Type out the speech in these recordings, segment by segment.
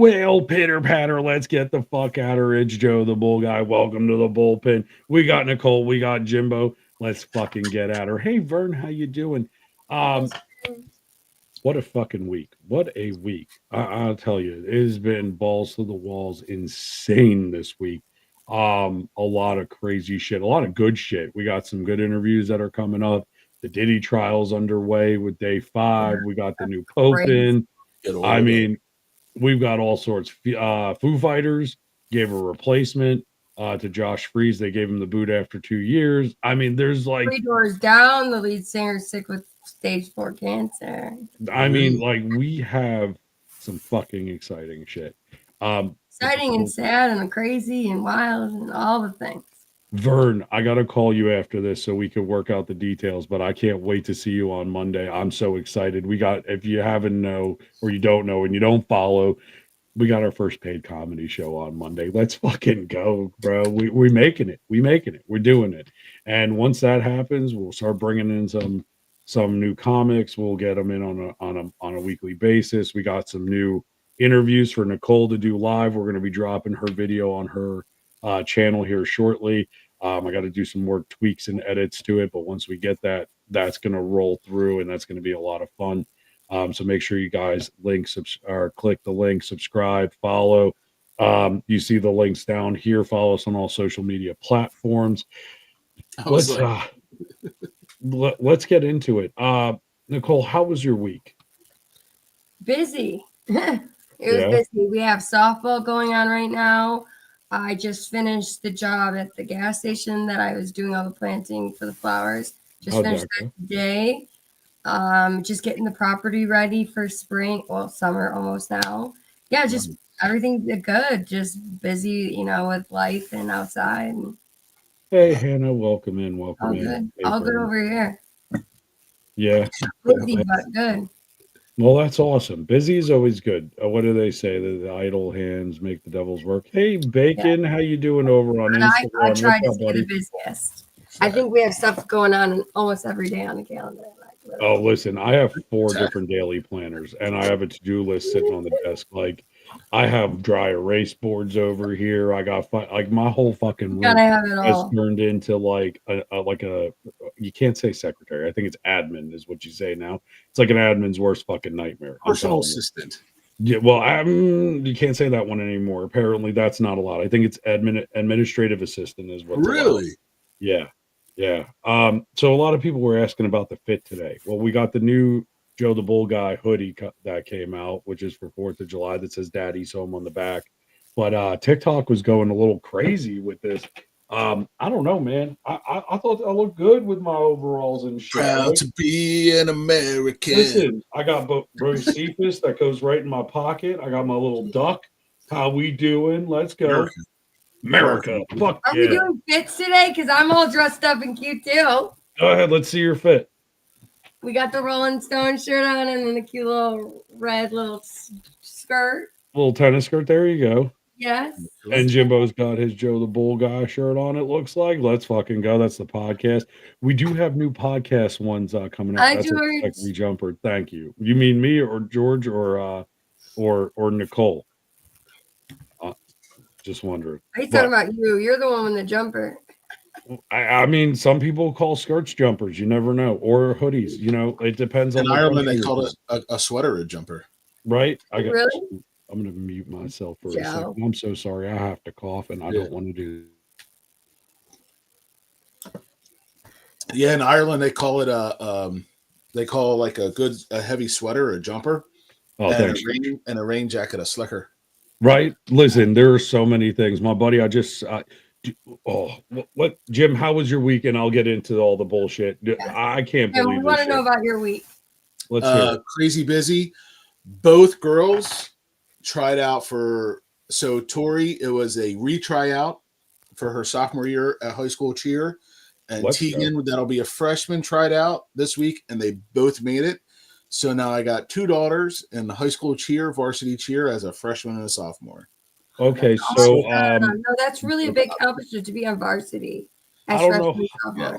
Well, pitter patter, let's get the fuck out of Ridge Joe, the bull guy. Welcome to the bullpen. We got Nicole, we got Jimbo. Let's fucking get at her. Hey, Vern, how you doing? Um, what a fucking week. What a week. I'll tell you, it has been balls to the walls, insane this week. A lot of crazy shit, a lot of good shit. We got some good interviews that are coming up. The Diddy trial's underway with day 5. We got the new Pope Crazy. in. Get all I of it. mean, we've got all sorts. Foo Fighters gave a replacement to Josh Freese. They gave him the boot after 2 years. I mean, there's like, 3 doors down. The lead singer sick with stage 4 cancer. I mean, like we have some fucking exciting shit. Exciting and sad and crazy and wild and all the things. Vern, I gotta call you after this so we can work out the details, but I can't wait to see you on Monday. I'm so excited. We got, if you haven't know or you don't know and you don't follow, we got our first paid comedy show on Monday. Let's fucking go, bro. We making it. We making it. We're doing it. And once that happens, we'll start bringing in some new comics. We'll get them in on a weekly basis. We got some new interviews for Nicole to do live. We're going to be dropping her video on her channel here shortly. I got to do some more tweaks and edits to it, but once we get that, that's going to roll through, and that's going to be a lot of fun. So make sure you guys click the link, subscribe, follow. You see the links down here. Follow us on all social media platforms. Let's get into it. Nicole, how was your week? Busy. It was busy. We have softball going on right now. I just finished the job at the gas station that I was doing all the planting for the flowers. Just finished that today. Just getting the property ready for spring, well, summer almost now. Yeah, just everything good. Just busy, with life and outside. Hey, Hannah, welcome in. Welcome all in. Good. Hey, all good over here. Yeah. Busy, but good. Well, that's awesome. Busy is always good. What do they say? The idle hands make the devil's work. Hey, Bacon, how you doing over on Instagram? I try to stay the busiest. I think we have stuff going on almost every day on the calendar. Oh, listen, I have 4 different daily planners, and I have a to-do list sitting on the desk. Like, I have dry erase boards over here. I got my whole fucking room has turned into like a you can't say secretary. I think it's admin is what you say now. It's like an admin's worst fucking nightmare. Personal assistant. Yeah, well, you can't say that one anymore. Apparently, that's not allowed. I think it's administrative assistant is what. Really? Yeah. Yeah. So a lot of people were asking about the fit today. Well, we got the new Joe the Bull Guy hoodie that came out, which is for 4th of July that says Daddy's Home on the back. But TikTok was going a little crazy with this. I don't know, man. I thought I looked good with my overalls and shit. Proud to be an American. Listen, I got Josephus that goes right in my pocket. I got my little duck. How we doing? Let's go. America. Fuck Are we doing fits today? Because I'm all dressed up and cute too. Go ahead. Let's see your fit. We got the Rolling Stone shirt on and then a cute little red little skirt. Little tennis skirt. There you go. Yes. And Jimbo's got his Joe the Bull Guy shirt on, it looks like. Let's fucking go. That's the podcast. We do have new podcast ones coming up. Hi, That's George. a jumper. Thank you. You mean me or George or Nicole? Just wondering. Are you talking about you? You're the one with the jumper. I mean, some people call skirts jumpers. You never know. Or hoodies. It depends on. In Ireland, they call a sweater a jumper. Right? Really? I'm going to mute myself for a second. I'm so sorry. I have to cough, and I don't want to do. Yeah, in Ireland, they call it like a heavy sweater, a jumper. Oh, thanks. And a rain jacket, a slicker. Right. Listen, there are so many things. My buddy, what, Jim, how was your week? And I'll get into all the bullshit. I can't believe we want to know about your week. Let's hear it. Crazy busy. Both girls tried out so Tori, it was a retryout for her sophomore year at high school cheer. And Tegan, that'll be a freshman, tried out this week, and they both made it. So now I got 2 daughters in high school cheer, varsity cheer, as a freshman and a sophomore. Okay, so no, that's really a big accomplishment to be on varsity. I don't know. Yeah.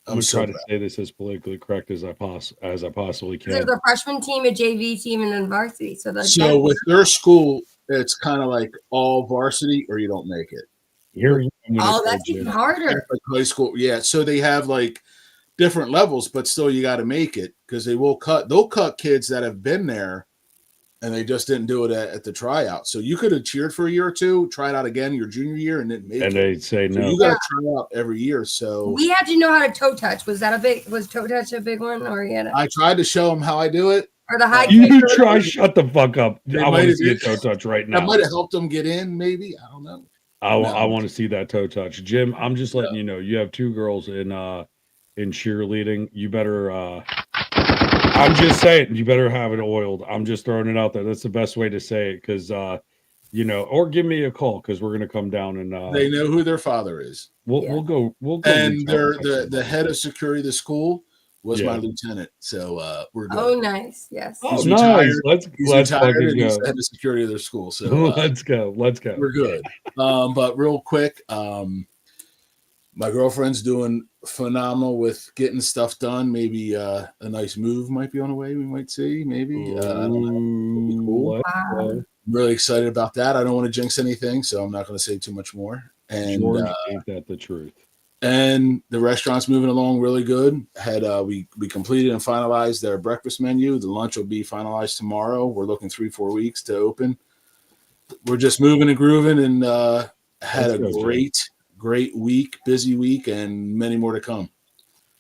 I'm trying to say this as politically correct as I possibly can. There's a freshman team, a JV team, and then varsity. So with their school, it's kind of like all varsity or you don't make it. Here's what I'm gonna Oh, say, that's even Jim. harder. Like high school, yeah. So they have like different levels, but still you got to make it because they'll cut kids that have been there and they just didn't do it at the tryout. So you could have cheered for a year or two, tried out again your junior year, and didn't make And it. they say So no. you got to try out every year. So We had to know how to toe touch. Was toe touch a big one, or I tried to show them how I do it. or the high You kick? try, shut the fuck up. They I might want to have see a did. toe touch right That now. might have helped them get in, maybe. I don't know. I want to see that toe touch. Jim, I'm just letting you know, you have two girls in cheerleading. You better I'm just saying, you better have it oiled. I'm just throwing it out there. That's the best way to say it, because or give me a call because we're gonna come down and They know who their father is. we'll go And reach out they're and text the head of security of the school was my Yeah. lieutenant. So we're good. Oh, nice. Yes. Oh, He's nice. retired. He's Let's retired fucking and he's go. the head of security of their school. So Let's go. we're good. But real quick, my girlfriend's doing phenomenal with getting stuff done. Maybe a nice move might be on the way. We might see. Maybe I don't know. It'd be cool. Let's Wow. go. I'm really excited about that. I don't want to jinx anything, so I'm not going to say too much more. And George, ain't that the truth? and the restaurant's moving along really good. Had we completed and finalized their breakfast menu. The lunch will be finalized tomorrow. We're looking 3-4 weeks to open. We're just moving and grooving, and had a great week, busy week, and many more to come.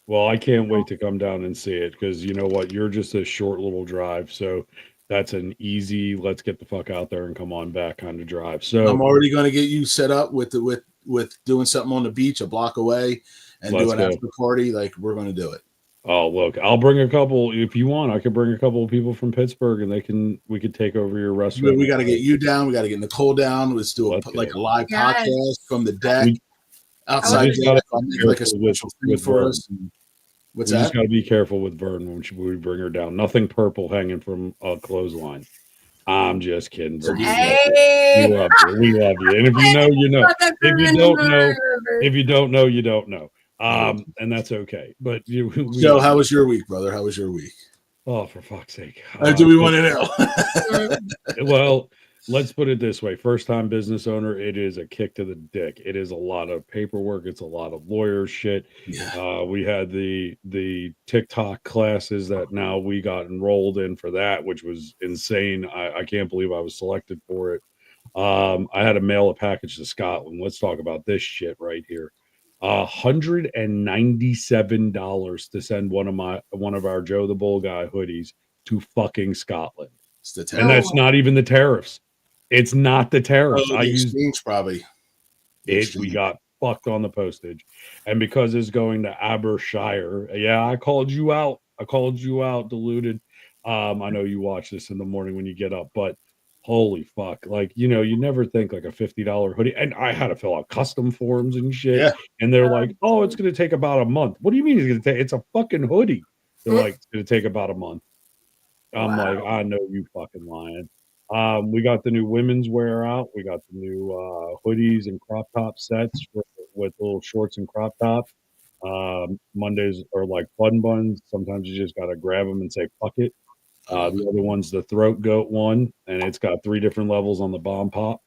Well, I can't wait to come down and see it, because you know what? You're just a short little drive, so that's an easy, let's get the fuck out there and come on back kind of drive. So I'm already going to get you set up with doing something on the beach a block away and do an after party. Like, we're going to do it. Oh, look, I'll bring a couple if you want. I could bring a couple of people from Pittsburgh, and we could take over your restaurant. We got to get you down. We got to get Nicole down. Let's do a live podcast from the deck outside. Like a special thing for us. What's that? We just got to be careful with Vern when we bring her down. Nothing purple hanging from a clothesline. I'm just kidding. Hey. We love you. And if you know, you know. If you don't know, you don't know. And that's okay. But Joe, how was your week, brother? How was your week? Oh, for fuck's sake. Do we want to know? Well, let's put it this way. First-time business owner, it is a kick to the dick. It is a lot of paperwork. It's a lot of lawyer shit. Yeah. We had the TikTok classes that now we got enrolled in for that, which was insane. I can't believe I was selected for it. I had to mail a package to Scotland. Let's talk about this shit right here. $197 to send one of our Joe the Bull Guy hoodies to fucking Scotland. And that's not even the tariffs. It's not the tariffs. I used probably. We got fucked on the postage. And because it's going to Abershire, yeah, I called you out, deluded. I know you watch this in the morning when you get up, but holy fuck. Like, you never think like a $50 hoodie. And I had to fill out custom forms and shit. Yeah. And they're like, oh, it's going to take about a month. What do you mean it's going to take? It's a fucking hoodie. They're like, it's going to take about a month. I'm like, I know you fucking lying. We got the new women's wear out. We got the new hoodies and crop top sets with little shorts and crop top. Mondays are like fun buns. Sometimes you just got to grab them and say, fuck it. The other one's the throat goat one, and it's got 3 different levels on the bomb pop.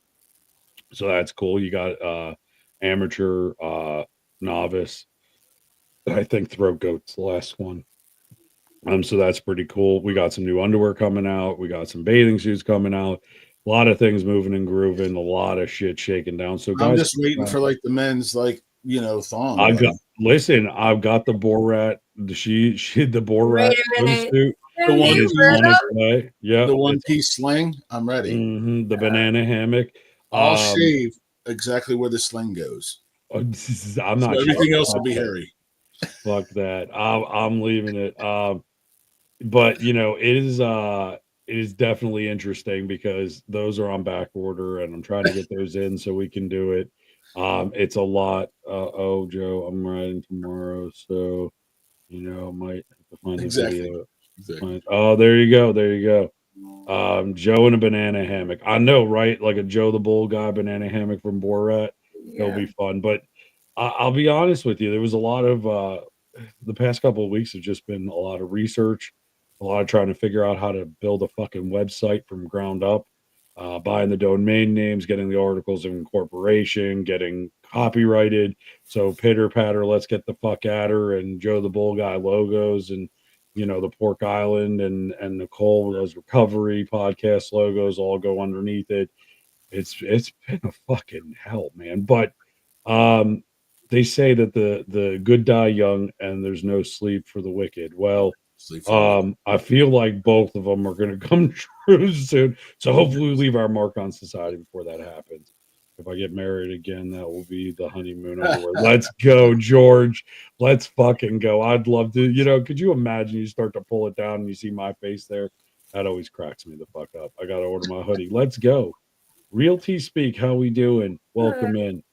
So that's cool. You got amateur, novice. I think throat goat's the last one. So that's pretty cool. We got some new underwear coming out. We got some bathing suits coming out. A lot of things moving and grooving. A lot of shit shaking down. So guys, I'm just waiting for like the men's thong. I've got the Borat. The Borat swimsuit. The one is on its way. Yeah, the one-piece sling. I'm ready. The banana hammock. I'll shave exactly where the sling goes. I'm not. So everything else will be hairy. Fuck that. I'm leaving it. But it is definitely interesting because those are on back order, and I'm trying to get those in so we can do it. It's a lot. Joe, I'm riding tomorrow, so might have to find the video. Exactly. Oh, there you go. Joe in a banana hammock. I know, right? Like a Joe the Bull Guy banana hammock from Borat. Yeah. It'll be fun. But I'll be honest with you. There was a lot of the past couple of weeks have just been a lot of research, a lot of trying to figure out how to build a fucking website from ground up. buying the domain names, getting the articles of incorporation, getting copyrighted. So pitter patter, let's get the fuck at her, and Joe the Bull Guy logos, and the Pork Island and Nicole those recovery podcast logos all go underneath it. It's been a fucking hell, man. But um, they say that the good die young, and there's no sleep for the wicked. Well, I feel like both of them are going to come true soon. So hopefully we leave our mark on society before that happens. If I get married again, that will be the honeymoon underwear. Let's go, George. Let's fucking go. I'd love to, could you imagine you start to pull it down and you see my face there? That always cracks me the fuck up. I got to order my hoodie. Let's go. Realty Speak, how we doing? Welcome in.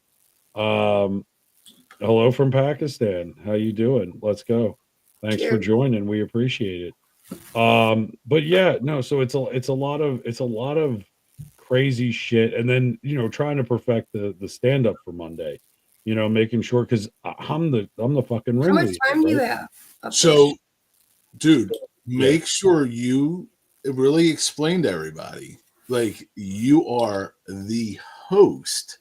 Hello from Pakistan. How you doing? Let's go. Thanks for joining. We appreciate it. But yeah, no, so it's a lot of crazy shit, and then trying to perfect the stand up for Monday. Making sure, because I'm the fucking ringleader. How much time do you have? So, dude, make sure you really explain to everybody, like, you are the host.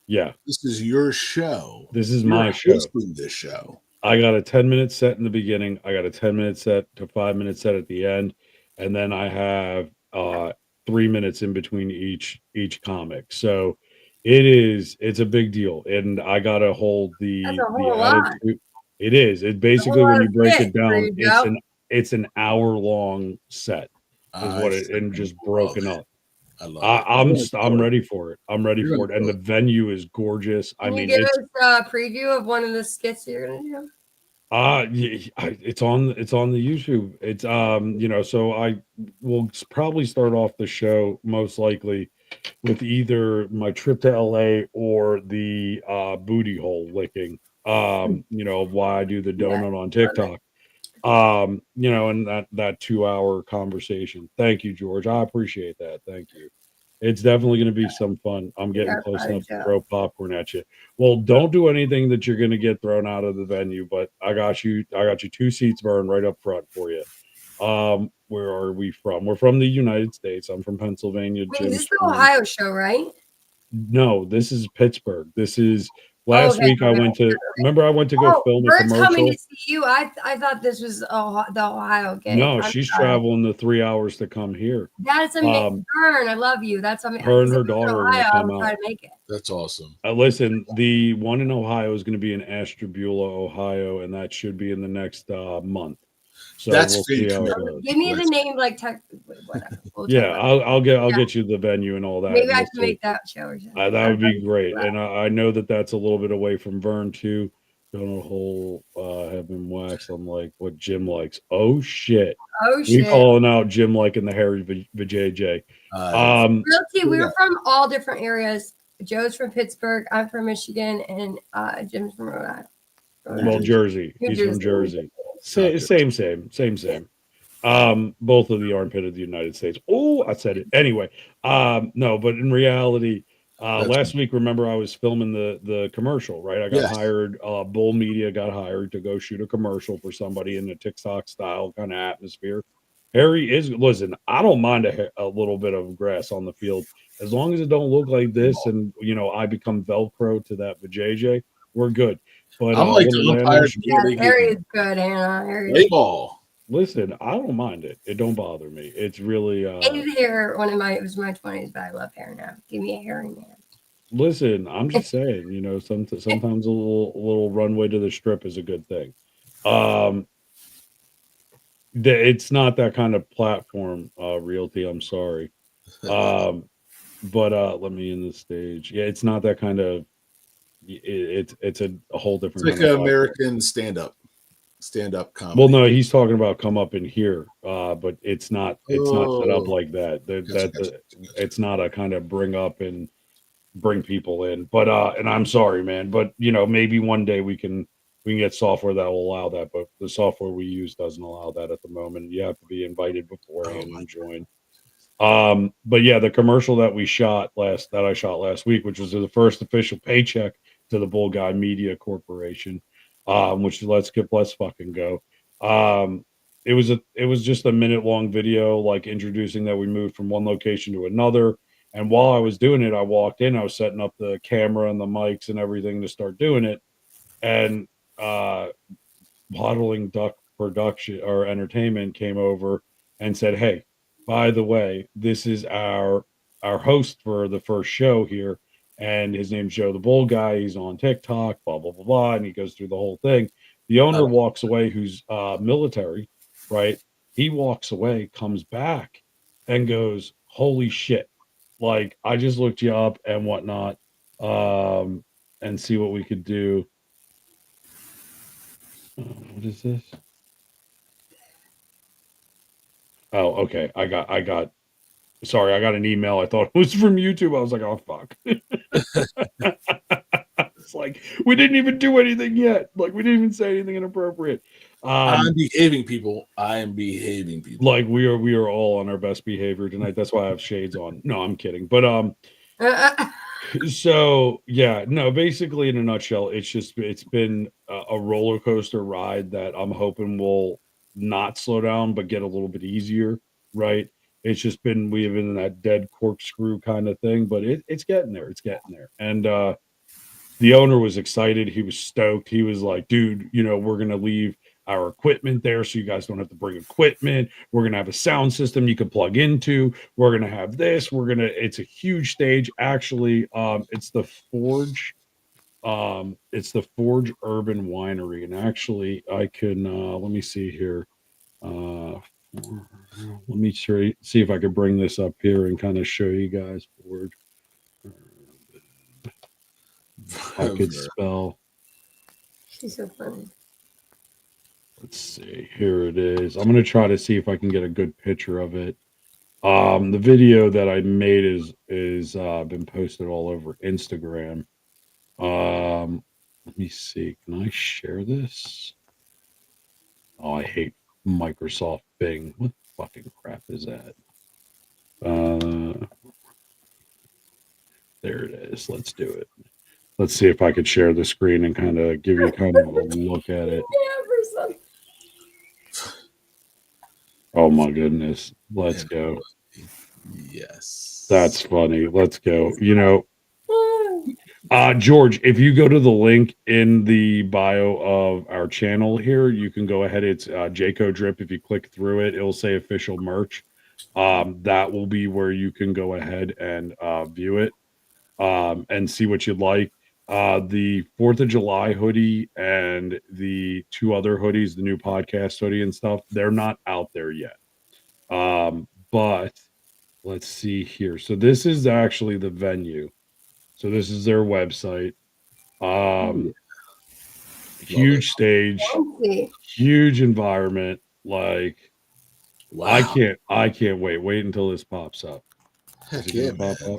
Yeah. This is your show. This is my show. Hosting this show. I got a 10-minute set in the beginning. I got a 10-minute set to 5-minute set at the end. And then I have 3 minutes in between each comic. So it's a big deal. And I gotta hold the attitude. It is. It basically, when you break it down, it's an hour long set is what it, and just broken up. I'm ready for it. I'm ready for it. And the venue is gorgeous. Can you give us a preview of one of the skits you're gonna do? It's on the YouTube. It's so I will probably start off the show most likely with either my trip to LA or the booty hole licking. Of why I do the donut on TikTok. And that 2-hour conversation. Thank you, George. I appreciate that. Thank you. It's definitely going to be some fun. I'm getting close enough to throw popcorn at you. Well, don't do anything that you're going to get thrown out of the venue, but I got you 2 seats burned right up front for you. Where are we from? We're from the United States. I'm from Pennsylvania. This is the Ohio show, right? No, this is Pittsburgh. This is last week. I went to go film a commercial. Coming to see you. I thought this was the Ohio game. No, she's traveling the 3 hours to come here. That's amazing. Vern, I love you. That's amazing. Her and her daughter are going to come out. To make it. That's awesome. Listen, the one in Ohio is going to be in Ashtabula, Ohio, and that should be in the next month. So we'll see how it goes. Give me the name, like whatever. I'll get you the venue and all that. Maybe I can make that show. That would be great. And I know that's a little bit away from Vern too. Donut hole have been waxed. I'm like, what Jim likes. Oh shit. We calling out Jim liking the hairy vajayjay. Realty, we were from all different areas. Joe's from Pittsburgh. I'm from Michigan, and Jim's from Rhode Island. Well, Jersey. He's from Jersey. Same. Both of the armpit of the United States. Oh, I said it. Anyway, no, but in reality, last week, remember, I was filming the commercial, right? I got hired, Bull Media got hired to go shoot a commercial for somebody in a TikTok style kind of atmosphere. Listen, I don't mind a little bit of grass on the field as long as it don't look like this, and I become Velcro to that vajayjay, we're good. But I'm like the umpire. Harry is good, Hannah. Play ball. Listen, I don't mind it. It don't bother me. It's really I hated hair it was my 20s, but I love hair now. Give me a hairy man. Listen, I'm just saying, sometimes a little runway to the strip is a good thing. It's not that kind of platform, Realty. I'm sorry. But let me in the stage. Yeah, it's not that kind of. It's a whole different. It's like an American stand-up comedy. Well, no, he's talking about come up in here, but it's not set up like that. It's not a kind of bring up and bring people in. But and I'm sorry, man, but maybe one day we can get software that will allow that. But the software we use doesn't allow that at the moment. You have to be invited beforehand and join. But yeah, the commercial that I shot last week, which was the first official paycheck to the Bull Guy Media Corporation, which let's fucking go. It was just a minute long video, like introducing that we moved from one location to another. And while I was doing it, I walked in, I was setting up the camera and the mics and everything to start doing it. And Bottling Duck Production or Entertainment came over and said, "Hey, by the way, this is our host for the first show here, and his name's Joe the Bull Guy. He's on TikTok, blah blah blah blah." And he goes through the whole thing. The owner walks away, who's military, right? He walks away, comes back, and goes, "Holy shit! Like I just looked you up and whatnot, and see what we could do." What is this? Oh, okay. Sorry, I got an email. I thought it was from YouTube. I was like, oh fuck. It's like we didn't even do anything yet. Like we didn't even say anything inappropriate. I'm behaving, people. I am behaving, people. Like we are all on our best behavior tonight. That's why I have shades on. No, I'm kidding. But so yeah, no, basically in a nutshell, it's been a roller coaster ride that I'm hoping will not slow down but get a little bit easier, right? It's just been we've been in that dead corkscrew kind of thing, but it's getting there. It's getting there. And the owner was excited. He was stoked. He was like, dude, we're gonna leave our equipment there so you guys don't have to bring equipment. We're gonna have a sound system you can plug into. We're gonna have this. It's a huge stage. Actually, it's the Forge. It's the Forge Urban Winery. And actually I can let me see here. Let me see if I could bring this up here and kind of show you guys Forge. I could spell. She's so funny. Let's see. Here it is. I'm going to try to see if I can get a good picture of it. The video that I made is been posted all over Instagram. Let me see. Can I share this? Oh, I hate Microsoft Bing. What fucking crap is that? There it is. Let's do it. Let's see if I could share the screen and kind of give you kind of a look at it. Oh my goodness. Let's go. Yes. That's funny. Let's go. George, if you go to the link in the bio of our channel here, you can go ahead. It's Jayco Drip. If you click through it, it'll say official merch. That will be where you can go ahead and view it and see what you'd like. The 4th of July hoodie and the 2 other hoodies, the new podcast hoodie and stuff, they're not out there yet. But let's see here. So this is actually the venue. So this is their website. Huge stage, huge environment. Like, wow. I can't wait. Wait until this pops up. Heck yeah, pop up?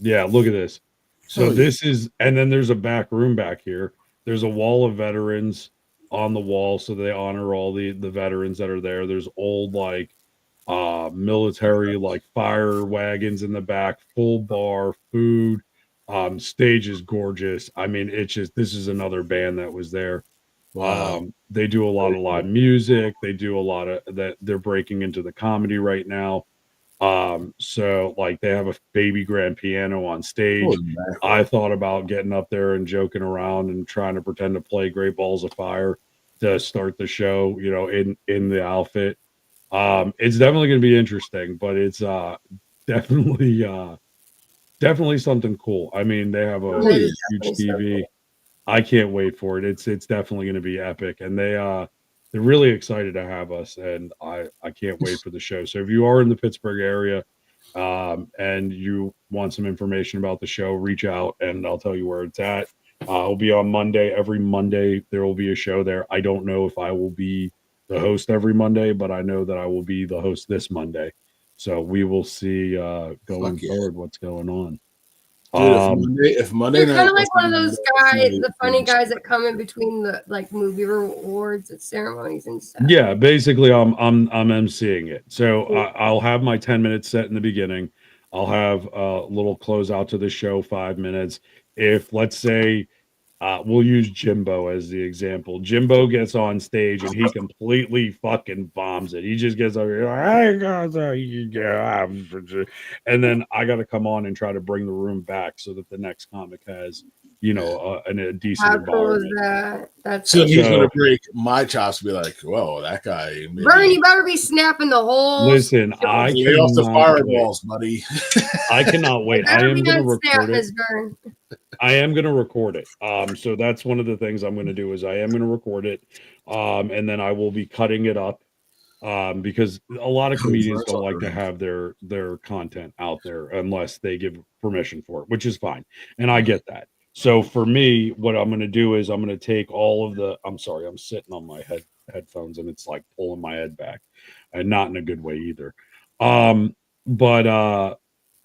Yeah, look at this. So this is, and then there's a back room back here. There's a wall of veterans on the wall, so they honor all the veterans that are there. There's old military fire wagons in the back, full bar, food. Stage is gorgeous. I mean, this is another band that was there. Wow. They do a lot of live music. They do a lot of that. They're breaking into the comedy right now. So they have a baby grand piano on stage. I thought about getting up there and joking around and trying to pretend to play Great Balls of Fire to start the show, in the outfit. It's definitely going to be interesting, but it's definitely something cool. I mean, they have a huge TV. I can't wait for it. It's definitely going to be epic, and they're really excited to have us, and I can't wait for the show. So if you are in the Pittsburgh area, and you want some information about the show, reach out, and I'll tell you where it's at. It'll be on Monday. Every Monday there will be a show there. I don't know if I will be the host every Monday, but I know that I will be the host this Monday. So we will see going forward what's going on. Dude, if Monday you're night, kind of like one of those guys, the funny guys that come in between the movie awards and ceremonies and stuff. Yeah, basically, I'm emceeing it. So I'll have my 10 minutes set in the beginning. I'll have a little close out to the show, 5 minutes. If let's say We'll use Jimbo as the example. Jimbo gets on stage and he completely fucking bombs it. He just gets over here like, "Hey guys, and then I got to come on and try to bring the room back so that the next comic has, a decent How cool is environment. that? That's So he's So- gonna break my chops and be like, "Whoa, that guy." Maybe Vern, you better be snapping the whole. Listen, I lay off the cannot wait. fireballs, buddy. I cannot wait. I Better am be going to on snap, record it. Miss Vern. I am going to record it. So that's one of the things I'm going to do is I am going to record it. And then I will be cutting it up. Because a lot of comedians don't like to have their content out there unless they give permission for it, which is fine. And I get that. So for me, what I'm going to do is I'm going to take all of the, I'm sorry, I'm sitting on my headphones and it's like pulling my head back and not in a good way either. But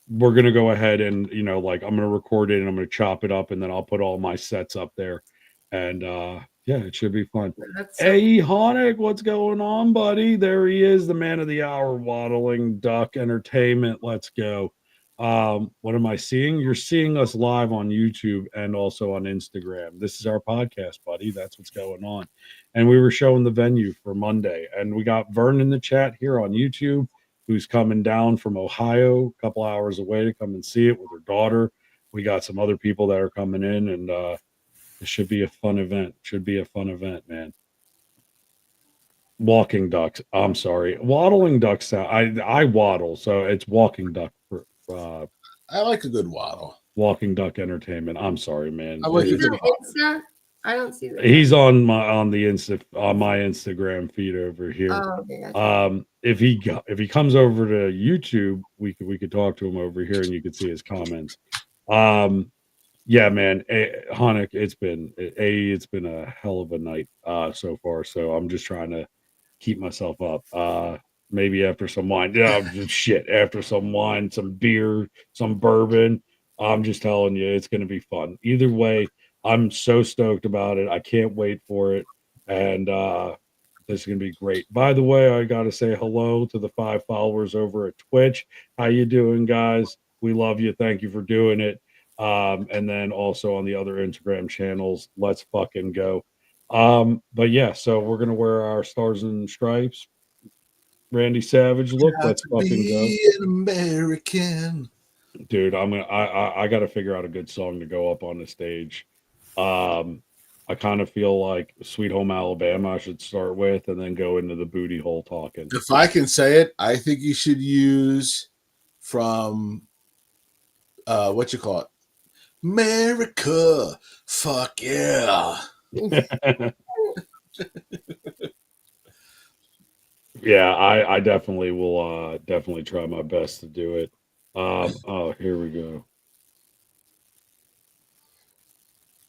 we're going to go ahead and, like I'm going to record it and I'm going to chop it up and then I'll put all my sets up there. And yeah, it should be fun. That's Hey, Honig, what's going on, buddy? There he is, the man of the hour, Waddling Duck Entertainment. Let's go. What am I seeing? You're seeing us live on YouTube and also on Instagram. This is our podcast, buddy. That's what's going on. And we were showing the venue for Monday, and we got Vern in the chat here on YouTube, who's coming down from Ohio, a couple hours away to come and see it with her daughter. We got some other people that are coming in, and it should be a fun event. Should be a fun event, man. Walking ducks. I'm sorry. Waddling ducks. I waddle, so it's walking duck for I like a good waddle. walking duck entertainment. I'm sorry, man. I like He's a good on Insta. I don't see that. He's on my Instagram feed over here. Oh, okay. Gotcha. If he comes over to YouTube, we could talk to him over here and you could see his comments. Yeah, man, Hanukkah, it's been a hell of a night so far. So I'm just trying to keep myself up. Maybe after some wine, shit. After some wine, some beer, some bourbon. I'm just telling you, it's gonna be fun. Either way, I'm so stoked about it. I can't wait for it, and this is gonna be great. By the way, I gotta say hello to the 5 followers over at Twitch. How you doing, guys? We love you. Thank you for doing it. And then also on the other Instagram channels, let's fucking go. But yeah, so we're gonna wear our stars and stripes, Randy Savage look. Let's fucking go. An American. Dude, I gotta figure out a good song to go up on the stage. I kind of feel like Sweet Home Alabama I should start with and then go into the booty hole talking. If I can say it, I think you should use from what you call it? America. Fuck yeah. Yeah, I definitely will definitely try my best to do it. Oh, here we go.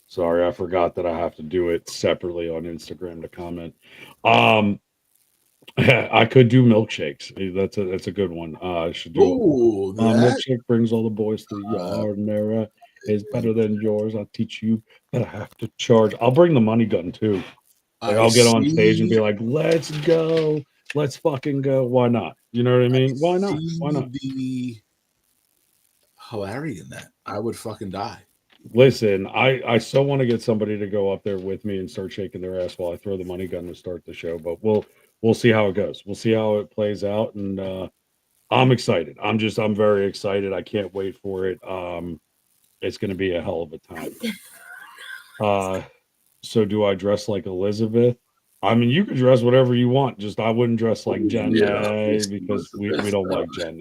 Sorry, I forgot that I have to do it separately on Instagram to comment. I could do milkshakes. That's a good one. I should do Ooh, milkshake brings all the boys to the yard, and there is better than yours. I'll teach you, but I have to charge. I'll bring the money gun too. Like I'll get on stage and be like, "Let's go, let's fucking go." Why not? You know what I mean? Why not? Why not? Be hilarious in that. I would fucking die. Listen, I so want to get somebody to go up there with me and start shaking their ass while I throw the money gun to start the show. But we'll see how it goes. We'll see how it plays out, and I'm excited. I'm very excited. I can't wait for it. It's going to be a hell of a time. So do I dress like Elizabeth? I mean, you could dress whatever you want. Just I wouldn't dress like Jen because we don't like Jen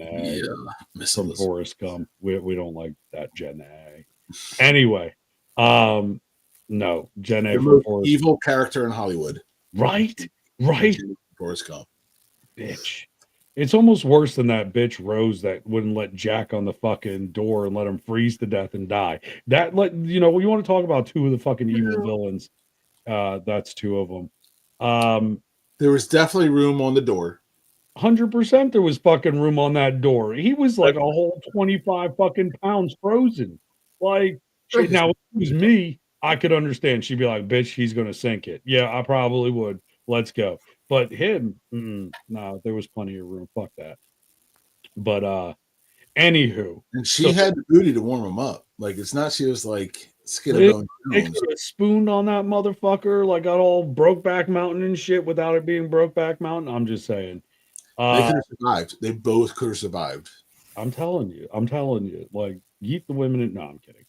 from Forrest Gump. We don't like that Jen. Anyway, no, Jen The from most Forrest. evil character in Hollywood. Right. Forrest Gump. Bitch. It's almost worse than that bitch Rose that wouldn't let Jack on the fucking door and let him freeze to death and die. You want to talk about two of the fucking evil villains. That's two of them. There was definitely room on the door. 100% there was fucking room on that door. He was like a whole 25 fucking pounds frozen. Like, shit. Now, if it was me, I could understand. She'd be like, bitch, he's going to sink it. Yeah, I probably would. Let's go. But him, no, there was plenty of room. Fuck that. But, anywho. And she had the booty to warm him up. Like, it's not she was like Skin and Bone They Jones. could have spooned on that motherfucker, like got all Brokeback Mountain and shit without it being Brokeback Mountain. I'm just saying. They could have survived. They both could have survived. I'm telling you. Like, yeet the women. No, I'm kidding.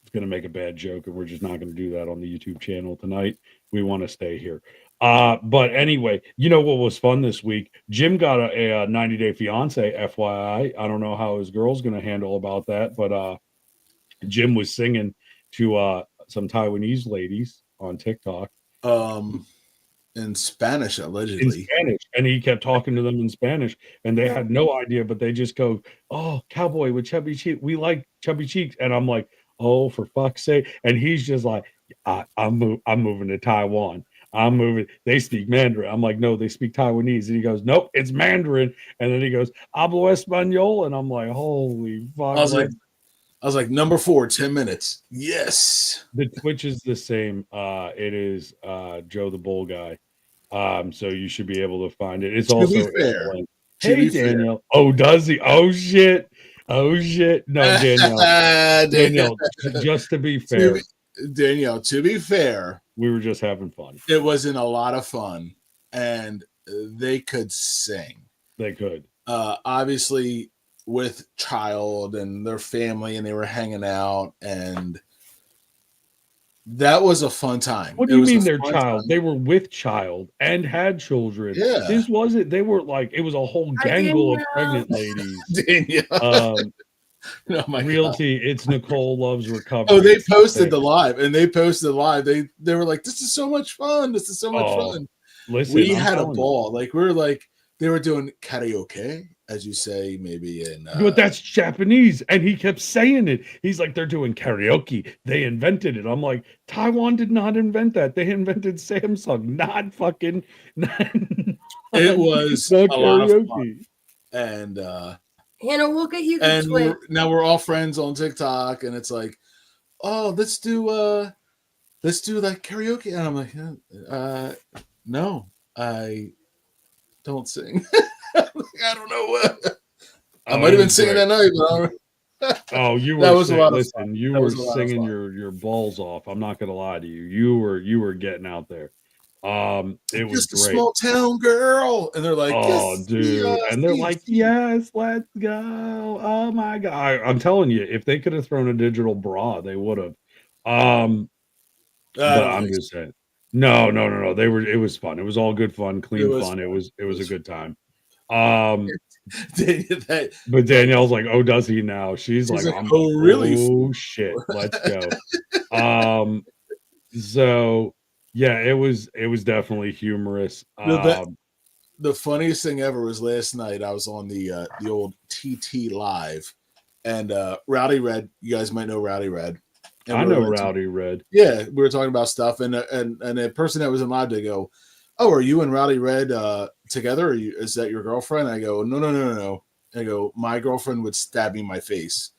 It's gonna make a bad joke, and we're just not gonna do that on the YouTube channel tonight. We want to stay here. But anyway, you know what was fun this week? Jim got a 90 Day Fiance, FYI. I don't know how his girl's gonna handle about that, but Jim was singing to some Taiwanese ladies on TikTok. In Spanish, In allegedly. Spanish, and he kept talking to them in Spanish, and they had no idea, but they just go, "Oh, cowboy with chubby cheeks. We like chubby cheeks." And I'm like, "Oh, for fuck's sake!" And he's just like, I'm moving to Taiwan. I'm moving. They speak Mandarin." I'm like, "No, they speak Taiwanese." And he goes, "Nope, it's Mandarin." And then he goes, "Hablo español," and I'm like, "Holy fuck!" I was like, number 4, 10 minutes. Yes. The Twitch is the same. It is Joe the Bull guy. So you should be able to find it. It's also fair. Hey Daniel. Oh, does he? Oh shit. No, Danielle, just to be fair. Danielle, to be fair, we were just having fun. It wasn't a lot of fun, and they could sing. They could. Obviously with child and their family, and they were hanging out, and that was a fun time. What do you mean their child? Time. They were with child and had children. Yeah. This wasn't, they were like, it was a whole gangle of pregnant ladies. Oh my Realty, God. It's Nicole Loves Recovery. Oh, they posted the live, and they posted live. They were like, "This is so much fun. This is so much fun." Listen, we had a ball. Like, we were like, they were doing karaoke, as you say, maybe in. But that's Japanese, and he kept saying it. He's like, they're doing karaoke. They invented it. I'm like, Taiwan did not invent that. They invented Samsung, not fucking. It was a lot of fun. And Hannah, look at you. And now we're all friends on TikTok, and it's like, oh, let's do like karaoke. And I'm like, no, I don't sing. I don't know what. I might have been singing that night, but oh, you were. That was a lot of fun. You were singing your balls off. I'm not gonna lie to you. You were getting out there. It was just a small town girl, and they're like, "Oh, dude," and they're like, "Yes, let's go." Oh my God, I'm telling you, if they could have thrown a digital bra, they would have. But I'm just saying, no. They were. It was fun. It was all good fun, clean fun. It was a good time. But Danielle's like, "Oh, does he now?" She's like, "Oh, really? Oh shit, let's go." So. Yeah, it was definitely humorous. The funniest thing ever was last night. I was on the old TT Live, and Rowdy Red. You guys might know Rowdy Red. I know Rowdy Red. Yeah, we were talking about stuff, and a person that was in live, they go, "Oh, are you and Rowdy Red together? Is that your girlfriend?" I go, No. I go, "My girlfriend would stab me in my face,"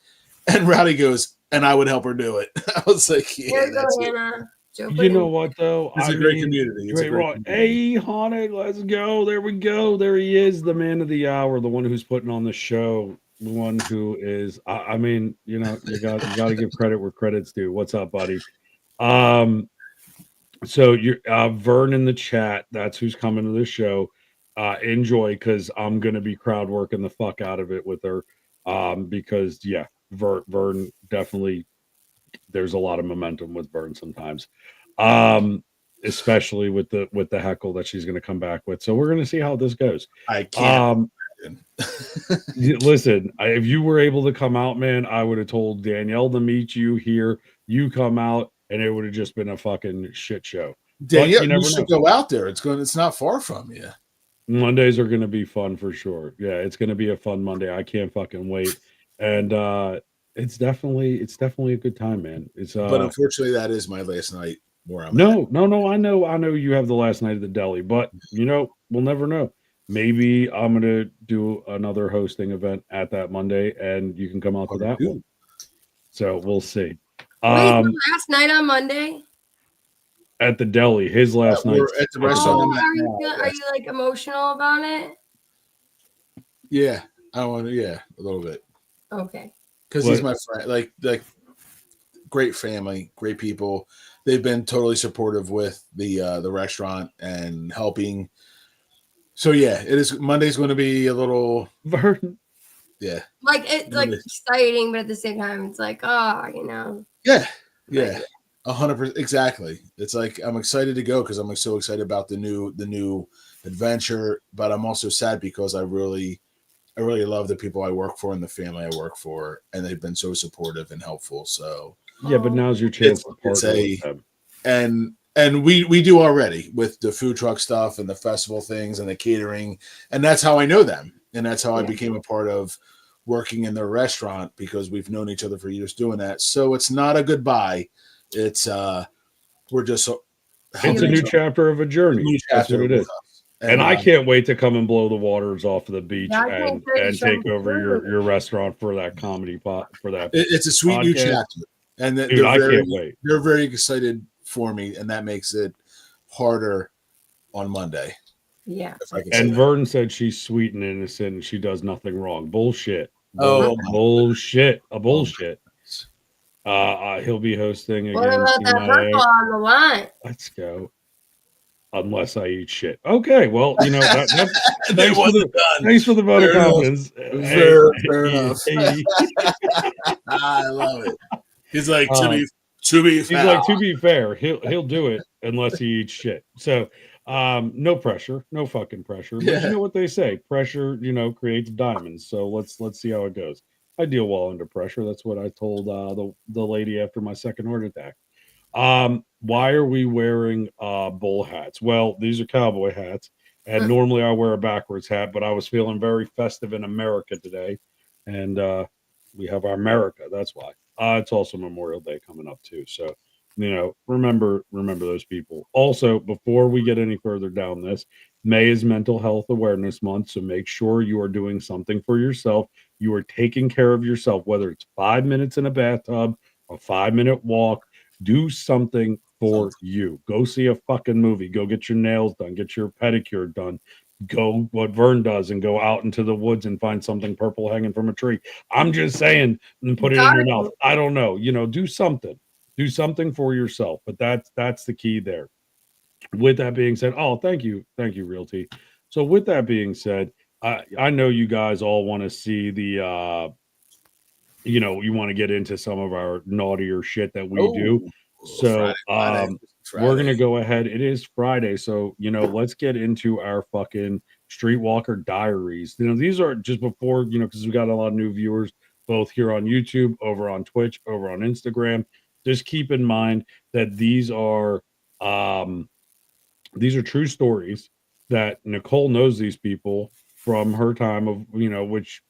and Rowdy goes, "And I would help her do it." I was like, "Yeah, that's it." You know what though? It's a great community. It's a great community. Hey, Haunted, let's go. There we go. There he is, the man of the hour, the one who's putting on the show, the one who is. I mean, you got to give credit where credit's due. What's up, buddy? So you're Vern in the chat. That's who's coming to the show. Enjoy, because I'm gonna be crowd working the fuck out of it with her. Because yeah, Vern definitely. There's a lot of momentum with Vern sometimes, especially with the heckle that she's going to come back with. So we're going to see how this goes. I can't. Listen, if you were able to come out, man, I would have told Danielle to meet you here. You come out, and it would have just been a fucking shit show. Danielle, you should go out there. It's not far from you. Mondays are going to be fun for sure. Yeah, it's going to be a fun Monday. I can't fucking wait. And it's definitely a good time, man. But unfortunately, that is my last night where I'm No. I know you have the last night at the deli, but we'll never know. Maybe I'm gonna do another hosting event at that Monday, and you can come out to that one. So we'll see. Wait, last night on Monday at the deli, his last night at the restaurant. Are you like emotional about it? Yeah, I want to. Yeah, a little bit. Okay. Because he's my friend. Like great family, great people. They've been totally supportive with the restaurant and helping. So yeah, it is. Monday's going to be a little Vern. Yeah. Like it's like exciting, but at the same time, it's like, Yeah. Yeah. 100%. Exactly. It's like I'm excited to go because I'm so excited about the new adventure, but I'm also sad because I really love the people I work for and the family I work for, and they've been so supportive and helpful. So yeah, but now's your chance to partner with them. And we do already with the food truck stuff and the festival things and the catering, and that's how I know them, and that's how I became a part of working in their restaurant because we've known each other for years doing that. So it's not a goodbye. It's we're just it's a new chapter of a journey. That's what it is. And I can't wait to come and blow the waters off of the beach and take over your restaurant for that comedy pot for that. It's a sweet new chapter, and dude, I can't wait. They're very excited for me, and that makes it harder on Monday. Yeah. And Vern said she's sweet and innocent and she does nothing wrong. Bullshit. Bullshit. Bullshit. He'll be hosting again. What about that purple on the line? Let's go. Unless I eat shit. Okay, well, you know, that's thanks for the vote of confidence. Fair enough. I love it. He's like, to be fair. He's like, to be fair, he'll do it unless he eats shit. So no pressure, no fucking pressure. But you know what they say, pressure, creates diamonds. So let's see how it goes. I deal well under pressure. That's what I told the lady after my second heart attack. Why are we wearing bull hats? Well, these are cowboy hats, and normally I wear a backwards hat, but I was feeling very festive in America today, and we have our America. That's why. It's also Memorial Day coming up too, so remember those people. Also, before we get any further down this, May is Mental Health Awareness Month, so make sure you are doing something for yourself. You are taking care of yourself, whether it's 5 minutes in a bathtub, a 5-minute walk. Do something for you. Go see a fucking movie. Go get your nails done. Get your pedicure done. Go what Vern does and go out into the woods and find something purple hanging from a tree. I'm just saying, and put it in your mouth. I don't know. Do something. Do something for yourself. But that's the key there. With that being said, thank you, Realty. So with that being said, I know you guys all want to see the you want to get into some of our naughtier shit that we do. So Friday. We're going to go ahead. It is Friday. So, let's get into our fucking Streetwalker diaries. These are just before, because we got a lot of new viewers, both here on YouTube, over on Twitch, over on Instagram. Just keep in mind that these are true stories that Nicole knows these people from her time of, which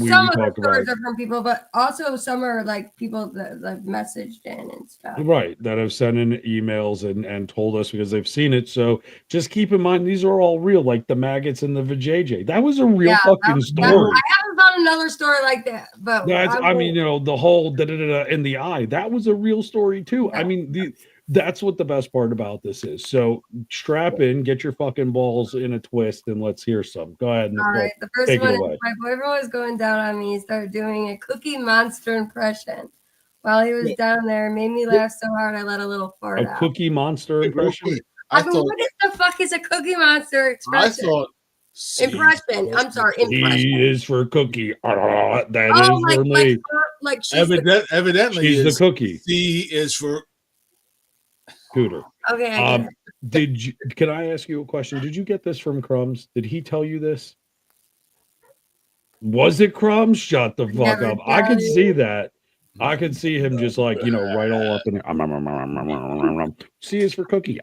some of the stories are from people, but also some are like people that have messaged in and stuff. Right, that have sent in emails and told us because they've seen it. So just keep in mind these are all real, like the maggots and the vajayjay. That was a real fucking story. I haven't found another story like that, but that's the whole in the eye. That was a real story too. Yeah. I mean, that's what the best part about this is. So strap in, get your fucking balls in a twist, and let's hear some. Go ahead, Nicole. All right, the first one is my boyfriend was going down on me. He started doing a Cookie Monster impression while he was down there. It made me laugh so hard I let a little fart out. A Cookie Monster impression? What the fuck is a Cookie Monster expression? Impression. I'm sorry. Impression. E is for cookie. That is for me. Like she's evidently she's the cookie. C is for Cooter. Okay. Can I ask you a question? Did you get this from Crumbs? Did he tell you this? Was it Crumbs? Shut the fuck up. I could see that. I could see him just like, right all up in there. C is for cookie.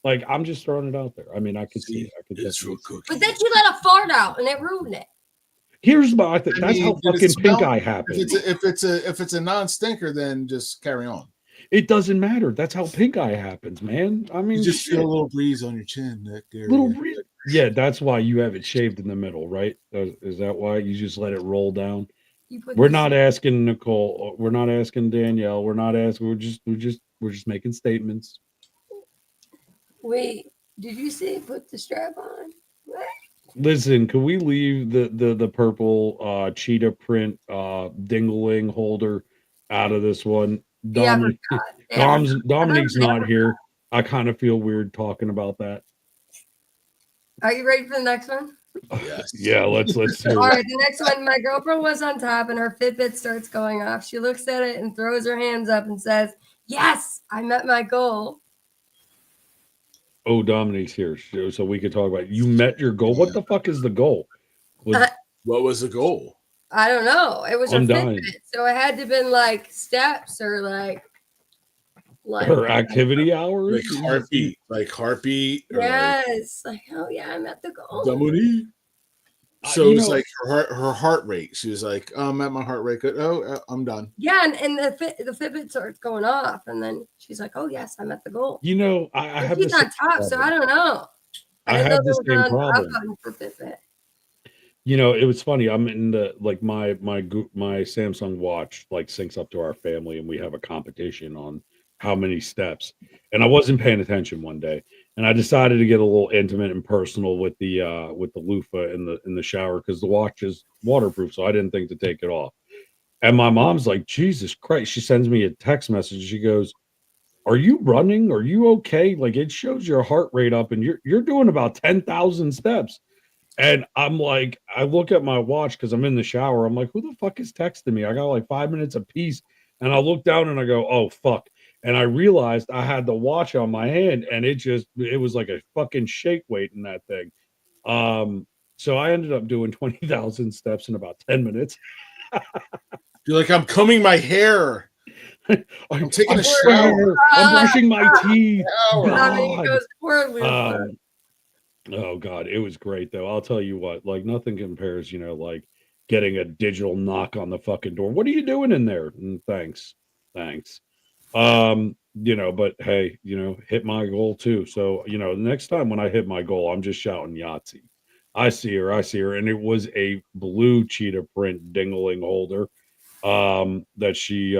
Like, I'm just throwing it out there. I mean, I could see it. It's for cookie. But then you let a fart out and it ruined it. Here's my thing. That's how fucking pink eye happens. If it's a non-stinker, then just carry on. It doesn't matter. That's how pink eye happens, man. I mean, you just feel a little breeze on your chin, Nick. Little breeze. Yeah, that's why you have it shaved in the middle, right? Is that why you just let it roll down? We're not asking Nicole. We're not asking Danielle. We're not asking. We're just making statements. Wait, did you say put the strap on? What? Listen, can we leave the purple cheetah print dingling holder out of this one. Yeah, Dominique's not here. I kind of feel weird talking about that. Are you ready for the next one? Yes. Yeah, let's hear it. All right, the next one. My girlfriend was on top, and her Fitbit starts going off. She looks at it and throws her hands up and says, "Yes, I met my goal." Oh, Dominique's here, so we could talk about it. You met your goal. What the fuck is the goal? What was the goal? I don't know. It was her I'm dying. Fitbit, so it had to been like steps or like her activity hours, like heartbeat. Yes, like oh yeah, I'm at the goal. Dominique. So it's like her heart rate. She was like, I'm at my heart rate. Good. Oh, I'm done. Yeah, and the Fitbit starts going off, and then she's like, "Oh yes, I'm at the goal." You know, I have she's on top, so I don't know. I have the same problem. For Fitbit. You know, it was funny. I'm in the like my Samsung watch like syncs up to our family, and we have a competition on how many steps. And I wasn't paying attention one day, and I decided to get a little intimate and personal with the loofah in the shower because the watch is waterproof, so I didn't think to take it off. And my mom's like, Jesus Christ! She sends me a text message. She goes, "Are you running? Are you okay? Like it shows your heart rate up, and you're doing about 10,000 steps." And I'm like, I look at my watch because I'm in the shower. I'm like, who the fuck is texting me? I got like 5 minutes apiece. And I look down and I go, oh, fuck. And I realized I had the watch on my hand and it was like a fucking shake weight in that thing. So I ended up doing 20,000 steps in about 10 minutes. You're like, I'm combing my hair. I'm taking a shower. I'm brushing my teeth. Oh God, it was great though. I'll tell you what, like nothing compares, you know, like getting a digital knock on the fucking door. What are you doing in there? Thanks. You know, but hey, you know, hit my goal too. So, you know, next time when I hit my goal, I'm just shouting Yahtzee. I see her, and it was a blue cheetah print dingling holder that she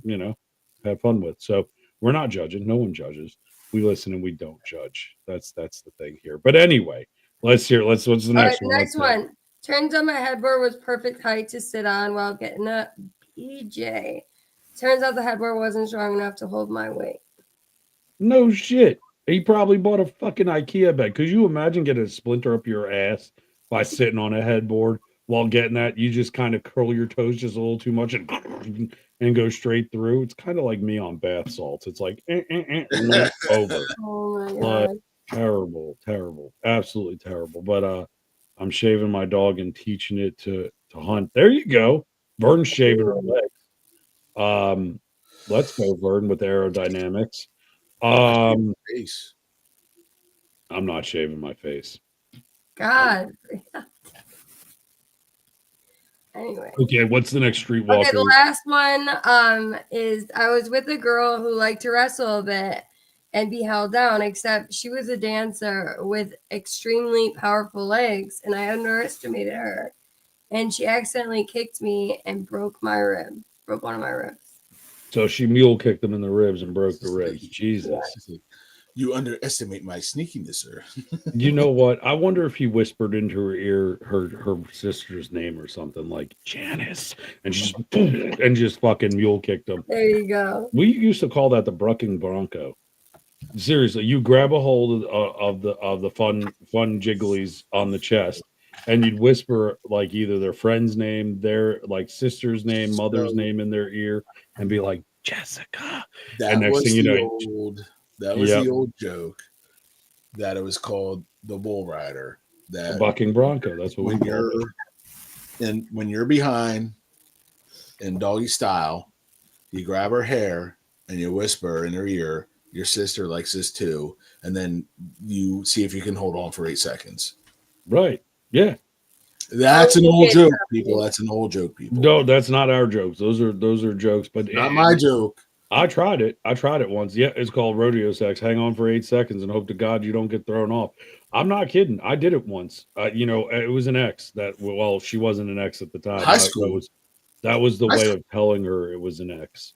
you know, had fun with. So we're not judging, no one judges. We listen and we don't judge. That's the thing here. But anyway, what's the next one? The next one. Turns out my headboard was perfect height to sit on while getting a PJ. Turns out the headboard wasn't strong enough to hold my weight. No shit. He probably bought a fucking IKEA bed. Could you imagine getting a splinter up your ass by sitting on a headboard while getting that? You just kind of curl your toes just a little too much and go straight through. It's kind of like me on bath salts. It's like over. Oh my God. Terrible, absolutely terrible. But I'm shaving my dog and teaching it to hunt. There you go. Vern's shaving her legs. Let's go, Vern, with aerodynamics. I'm not shaving my face. God. Anyway. Okay, what's the next streetwalker? Okay, the last one is I was with a girl who liked to wrestle a bit and be held down, except she was a dancer with extremely powerful legs, and I underestimated her. And she accidentally kicked me and broke one of my ribs. So she mule kicked him in the ribs and broke the ribs. Jesus. You underestimate my sneakiness, sir. You know what? I wonder if he whispered into her ear her sister's name or something like Janice, and she just fucking mule kicked him. There you go. We used to call that the Brucking Bronco. Seriously, you grab a hold of the fun jigglies on the chest, and you'd whisper like either their friend's name, their like sister's name, mother's name in their ear, and be like Jessica. And next thing you know, that was the old joke that it was called the bull rider. That the bucking bronco. That's what we call it. And when you're behind in doggy style, you grab her hair and you whisper in her ear, your sister likes this too. And then you see if you can hold on for 8 seconds. Right. Yeah. That's an old joke, people. That's an old joke, people. No, that's not our jokes. Those are jokes, but not my joke. I tried it once. Yeah, it's called rodeo sex. Hang on for 8 seconds and hope to God you don't get thrown off. I'm not kidding. I did it once. You know, it was an ex that, well, she wasn't an ex at the time. High school. That was the way of telling her it was an ex.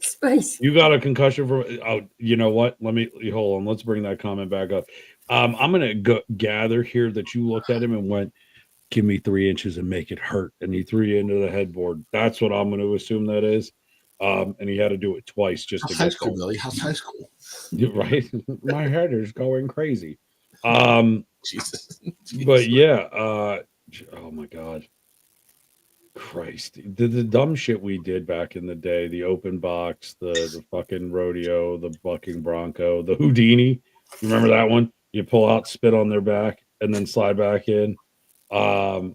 Spice. You got a concussion from, oh, you know what? Hold on. Let's bring that comment back up. I'm going to gather here that you looked at him and went, give me 3 inches and make it hurt. And he threw you into the headboard. That's what I'm going to assume that is. And he had to do it twice just How's to high get school, there. Billy? How's high school? Right? My head is going crazy. Um, Jesus. but yeah, oh my God. Christ. The dumb shit we did back in the day, the open box, the fucking rodeo, the bucking bronco, the Houdini. You remember that one? You pull out, spit on their back, and then slide back in. But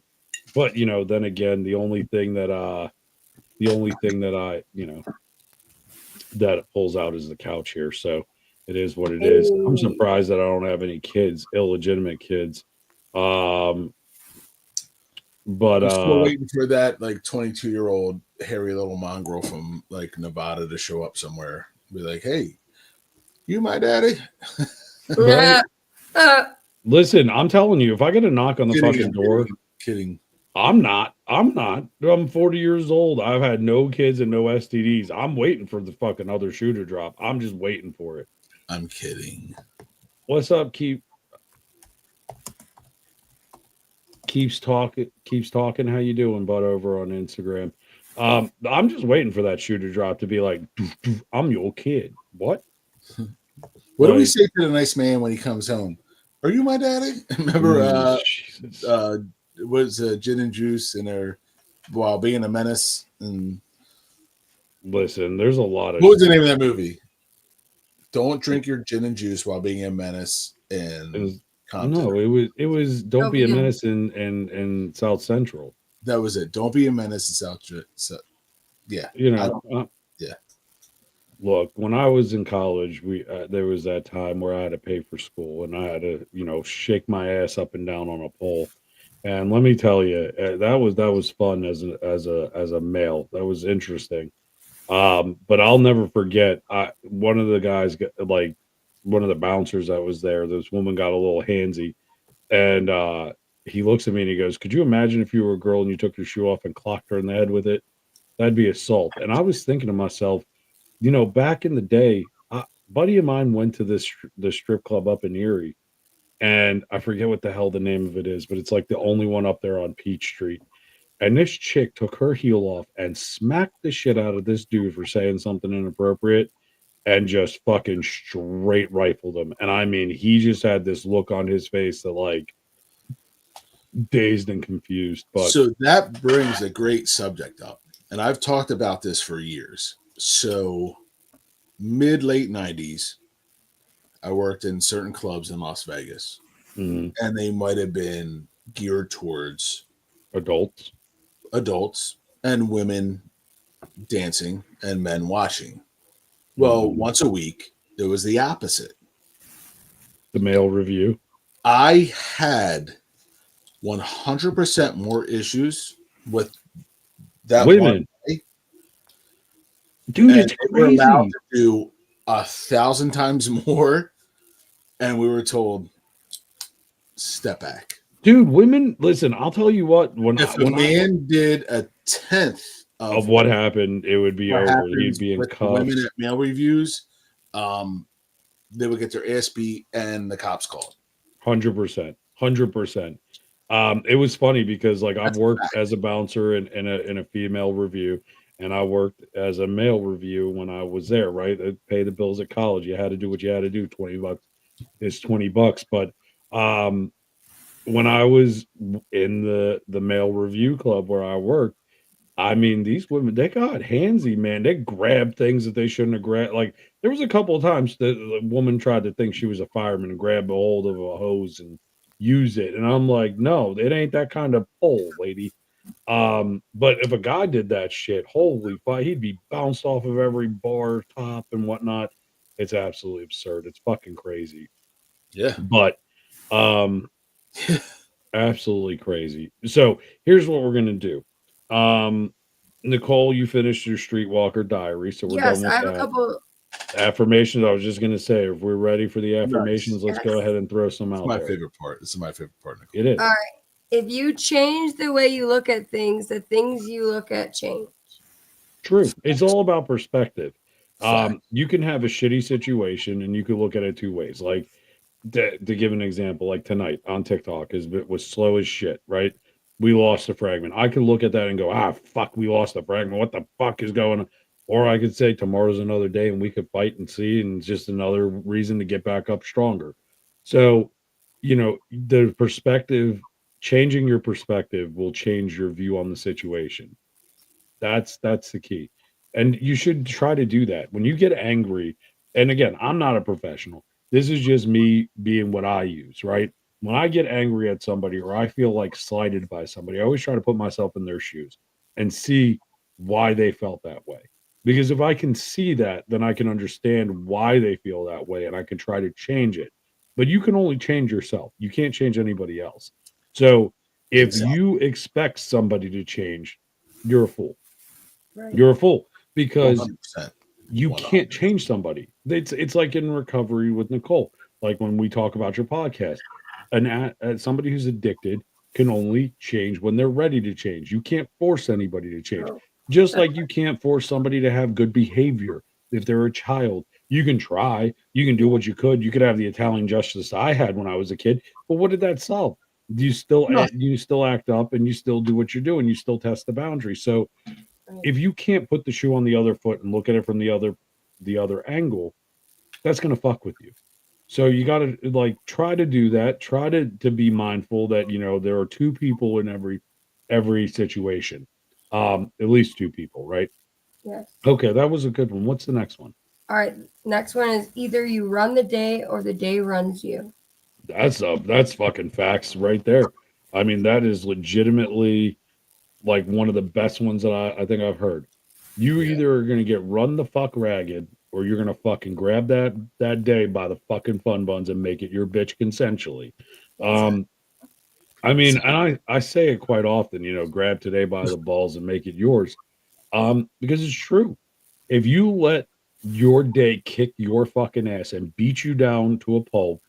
then again, the only thing that I, that it pulls out is the couch here. So it is what it is. I'm Hey. surprised that I don't have any kids, illegitimate kids. Um, but I'm still waiting for that like 22-year-old hairy little mongrel from like Nevada to show up somewhere. Be like, hey, you my daddy? right? Listen, I'm telling you, if I get a knock on the fucking door, kidding. I'm not. I'm 40 years old. I've had no kids and no STDs. I'm waiting for the fucking other shoe to drop. I'm just waiting for it. I'm kidding. What's up, keeps talking. How you doing, bud, over on Instagram? I'm just waiting for that shoe to drop to be like, "Doof, doof, I'm your kid. What? What do we say to the nice man when he comes home? Are you my daddy? Remember was gin and juice in there while being a menace? And listen, there's a lot of what was the name of that movie? Don't drink your gin and juice while being a menace in Compton. No, it was Don't Be a Menace in South Central. That was it. Don't be a menace in South. So, yeah, yeah. Look, when I was in college, there was that time where I had to pay for school, and I had to shake my ass up and down on a pole. And let me tell you, that was fun as a male. That was interesting. But I'll never forget. One of the guys, like one of the bouncers that was there, this woman got a little handsy, and he looks at me and he goes, "Could you imagine if you were a girl and you took your shoe off and clocked her in the head with it? That'd be assault." And I was thinking to myself, back in the day, a buddy of mine went to this strip club up in Erie, and I forget what the hell the name of it is, but it's like the only one up there on Peach Street. And this chick took her heel off and smacked the shit out of this dude for saying something inappropriate and just fucking straight rifled him. And I mean, he just had this look on his face that like dazed and confused. But so that brings a great subject up. And I've talked about this for years. So late 90s, I worked in certain clubs in Las Vegas. Mm-hmm. And they might have been geared towards adults and women dancing and men watching. Well, once a week, it was the opposite. The male review. I had 100% more issues with that women. One day. Dude, it's crazy. We're allowed to do 1,000 times more, and we were told, step back. Dude, women, listen, I'll tell you what. When a man did 1/10 of what happened, it would be over. He'd be in cuffs. Women at male reviews, they would get their ass beat and the cops called. 100%. It was funny because like I've worked as a bouncer in a female review, and I worked as a male review when I was there, right? They pay the bills at college. You had to do what you had to do. $20 is $20. But when I was in the male review club where I worked, I mean, these women, they got handsy, man. They grabbed things that they shouldn't have grabbed. Like, there was a couple of times that the woman tried to think she was a fireman and grab a hold of a hose and use it. And I'm like, no, it ain't that kind of pull, lady. But if a guy did that shit, holy fuck, he'd be bounced off of every bar top and whatnot. It's absolutely absurd. It's fucking crazy. Yeah. But, absolutely crazy. So here's what we're going to do. Nicole, you finished your Streetwalker diary, so we're done with that. I have a couple affirmations. I was just going to say, if we're ready for the affirmations, let's go ahead and throw some out. My favorite part. This is my favorite part, Nicole. It is. All right. If you change the way you look at things, the things you look at change. True. It's all about perspective. You can have a shitty situation and you can look at it two ways. Like to give an example, like tonight on TikTok was slow as shit, right? we lost the fragment. I could look at that and go, fuck, we lost the fragment. What the fuck is going on? Or I could say tomorrow's another day and we could fight and see, and it's just another reason to get back up stronger. So, the perspective, changing your perspective will change your view on the situation. That's the key. And you should try to do that. When you get angry, and again, I'm not a professional. This is just me being what I use, right? When I get angry at somebody or I feel like slighted by somebody, I always try to put myself in their shoes and see why they felt that way. Because if I can see that, then I can understand why they feel that way and I can try to change it. But you can only change yourself. You can't change anybody else. So if Exactly. you expect somebody to change, you're a fool. Right. You're a fool because 100%. you 100%. can't change somebody. It's like in recovery with Nicole. Like when we talk about your podcast, somebody who's addicted can only change when they're ready to change. You can't force anybody to change. True. Just like you can't force somebody to have good behavior if they're a child. You can try. You can do what you could. You could have the Italian justice I had when I was a kid. But what did that solve? You still No. you still act up and you still do what you're doing. You still test the boundary. So Right. if you can't put the shoe on the other foot and look at it from the other angle, that's going to fuck with you. So you got to like try to do that. Try to be mindful that there are two people in every situation. At least two people, right? Yes. Okay, that was a good one. What's the next one? All right. Next one is either you run the day or the day runs you. That's fucking facts right there. I mean, that is legitimately like one of the best ones that I think I've heard. You Yeah. either are gonna get run the fuck ragged, or you're gonna fucking grab that day by the fucking fun buns and make it your bitch consensually. Exactly. I mean, and I say it quite often, grab today by the balls and make it yours. Because it's true. If you let your day kick your fucking ass and beat you down to a pulp,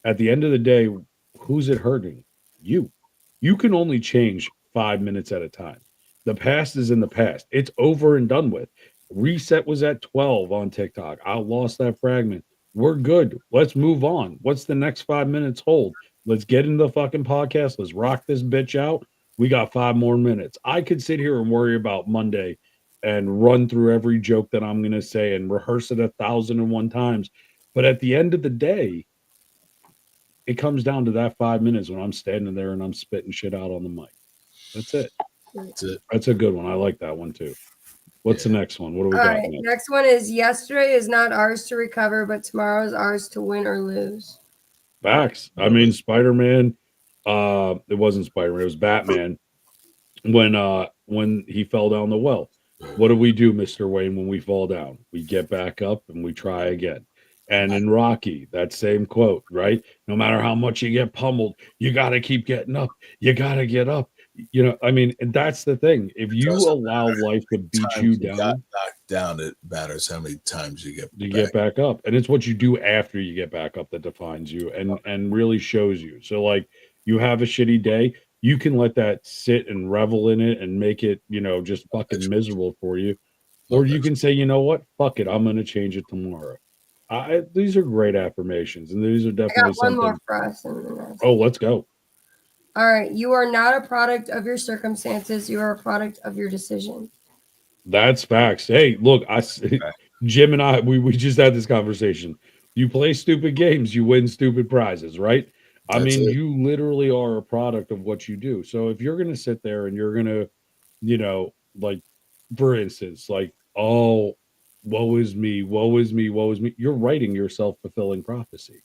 at the end of the day, who's it hurting? You. You can only change 5 minutes at a time. The past is in the past. It's over and done with. Reset was at 12 on TikTok. I lost that fragment. We're good. Let's move on. What's the next 5 minutes hold? Let's get into the fucking podcast. Let's rock this bitch out. We got 5 more minutes. I could sit here and worry about Monday and run through every joke that I'm going to say and rehearse it 1,001 times. But at the end of the day, it comes down to that 5 minutes when I'm standing there and I'm spitting shit out on the mic. That's it. That's it. That's a good one. I like that one too. What's the next one? What do we All got right. next? Next one is yesterday is not ours to recover, but tomorrow is ours to win or lose. Facts. I mean, Spider-Man, it wasn't Spider-Man, it was Batman when he fell down the well. What do we do, Mr. Wayne, when we fall down? We get back up and we try again. And in Rocky, that same quote, right? No matter how much you get pummeled, you got to keep getting up. You got to get up. I mean, and that's the thing. If you Doesn't allow matter life to beat times you got down, knocked down, it matters how many times you you get get back up. And it's what you do after you get back up that defines you and really shows you. So like you have a shitty day, you can let that sit and revel in it and make it, just fucking miserable for you. Or you can say, you know what? Fuck it. I'm going to change it tomorrow. These are great affirmations, and these are I definitely got one something. more for us. And then that's Oh, let's go. all right. You are not a product of your circumstances. You are a product of your decision. That's facts. Hey, look, Jim and I, we just had this conversation. You play stupid games, you win stupid prizes, right? I That's mean, it. you literally are a product of what you do. So if you're going to sit there and you're going to, like, for instance, like, oh, woe is me, woe is me, woe is me, you're writing your self-fulfilling prophecy,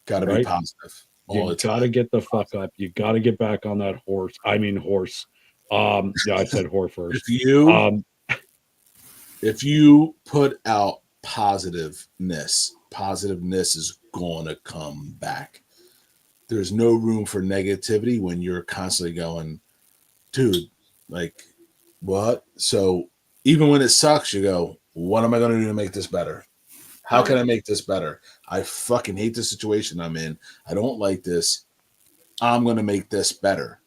Got to be right? positive all You the got to time. get the fuck up. You got to get back on that horse. I mean, horse. Yeah, I said horse first. If you put out positiveness is going to come back. There's no room for negativity when you're constantly going, dude, like, what? So even when it sucks, you go, what am I going to do to make this better? How can I make this better? I fucking hate the situation I'm in. I don't like this. I'm going to make this better.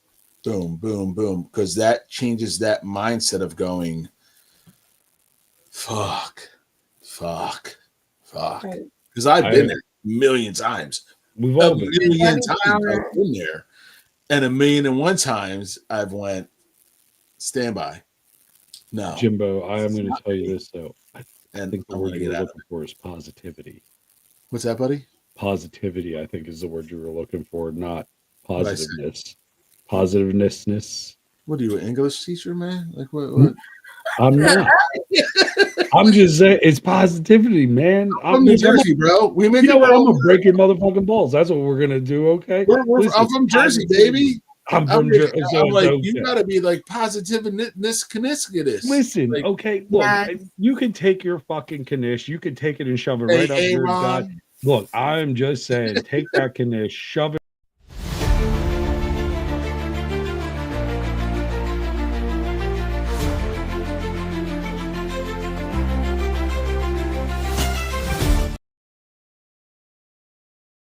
Boom, boom, boom. Because that changes that mindset of going, fuck. Because I've been there a million times. We've A all been there. million times I've been there. And 1,000,001 times I've went standby. No, Jimbo, I am going to tell you this though. I and think the I'm word gonna you get were out of looking for is positivity. What's that, buddy? Positivity, I think, is the word you were looking for, not What'd I say? positiveness. Positiveness. What are you, an English teacher, man? Like what? I'm not. I'm just saying it's positivity, man. I'm New Jersey, bro. We make You know it what? real. I'm gonna break your motherfucking balls. That's what we're gonna do, okay? I'm from Jersey, baby. I'm from Jersey. I'm like, you gotta be like positiveness. Listen, Like, okay, look, Yes. you can take your fucking knish, you can take it and shove it hey, right up your Ron. gut. Look, I'm just saying, take that knish, shove it